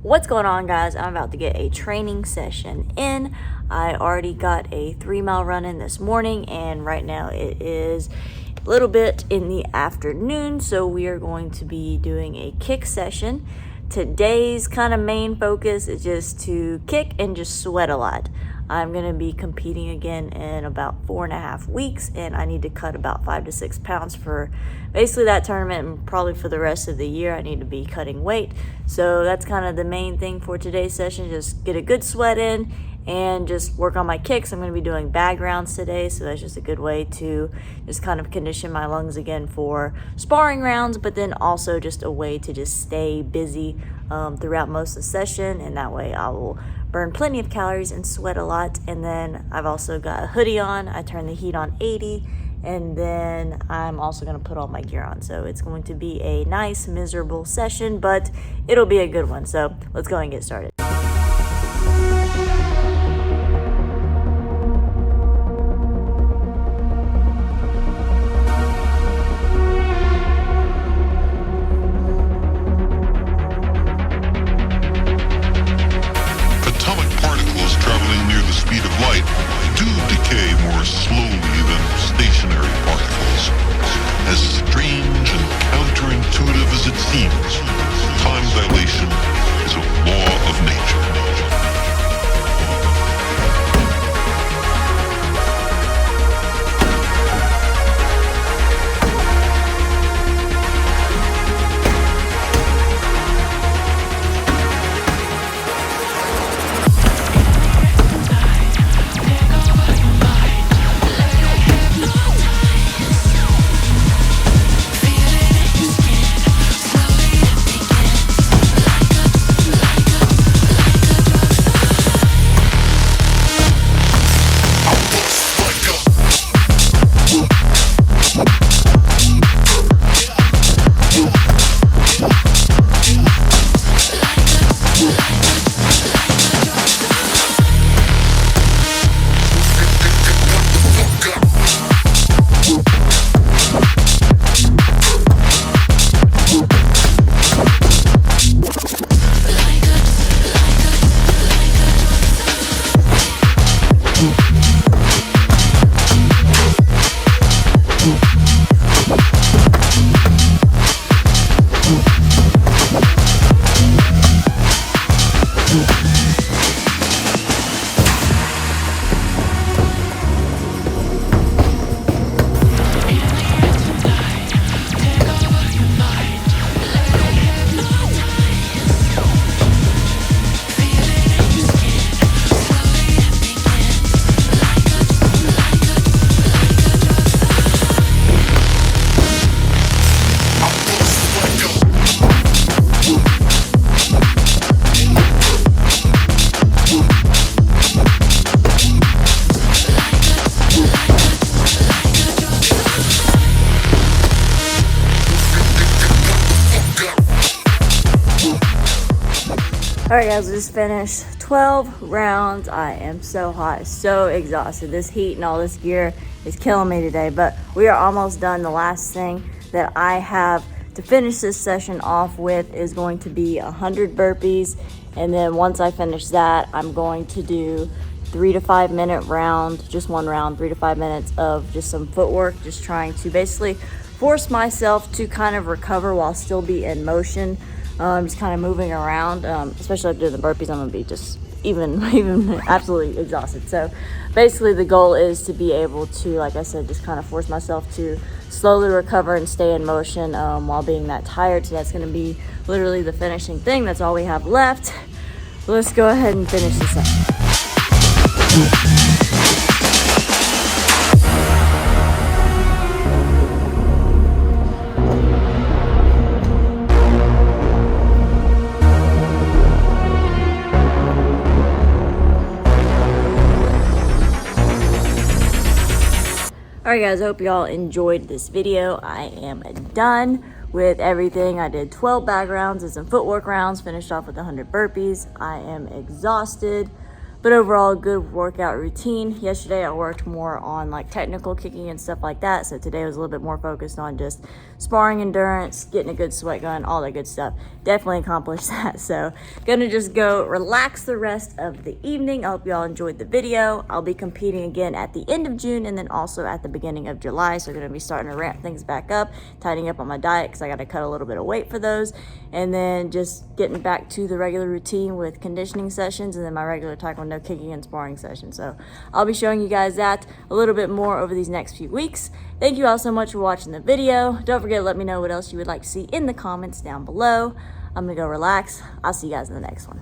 What's going on, guys? I'm about to get a training session in. I already got a 3-mile run in this morning, and right now it is a little bit in the afternoon, so we are going to be doing a kick session. Today's kind of main focus is just to kick and just sweat a lot. I'm going to be competing again in about 4.5 weeks, and I need to cut about 5 to 6 pounds for basically that tournament, and probably for the rest of the year I need to be cutting weight. So that's kind of the main thing for today's session, just get a good sweat in and just work on my kicks. I'm going to be doing bag rounds today, so that's just a good way to just kind of condition my lungs again for sparring rounds, but then also just a way to just stay busy throughout most of the session, and that way I will burn plenty of calories and sweat a lot. And then I've also got a hoodie on. I turn the heat on 80, and then I'm also going to put all my gear on. So it's going to be a nice, miserable session, but it'll be a good one. So let's go and get started. Time dilation is a law of nature. Alright guys, we just finished 12 rounds. I am so hot, so exhausted. This heat and all this gear is killing me today, but we are almost done. The last thing that I have to finish this session off with is going to be 100 burpees, and then once I finish that, I'm going to do 3 to 5 minute round, just one round, 3 to 5 minutes of just some footwork, just trying to basically force myself to kind of recover while still be in motion. Just kind of moving around, especially after the burpees. I'm gonna be just even absolutely exhausted. So basically the goal is to be able to, like I said, just kind of force myself to slowly recover and stay in motion while being that tired. So that's gonna be literally the finishing thing. That's all we have left. Let's go ahead and finish this up. Alright guys, I hope y'all enjoyed this video. I am done with everything. I did 12 bag rounds and some footwork rounds, finished off with 100 burpees. I am exhausted, But overall, good workout routine. Yesterday I worked more on like technical kicking and stuff like that. So today was a little bit more focused on just sparring endurance, getting a good sweat going, all that good stuff. Definitely accomplished that. So gonna just go relax the rest of the evening. I hope you all enjoyed the video. I'll be competing again at the end of June and then also at the beginning of July. So gonna be starting to ramp things back up, tightening up on my diet because I gotta cut a little bit of weight for those. And then just getting back to the regular routine with conditioning sessions and then my regular Taekwondo kicking and sparring session. So I'll be showing you guys that a little bit more over these next few weeks. Thank you all so much for watching the video. Don't forget to let me know what else you would like to see in the comments down below. I'm gonna go relax. I'll see you guys in the next one.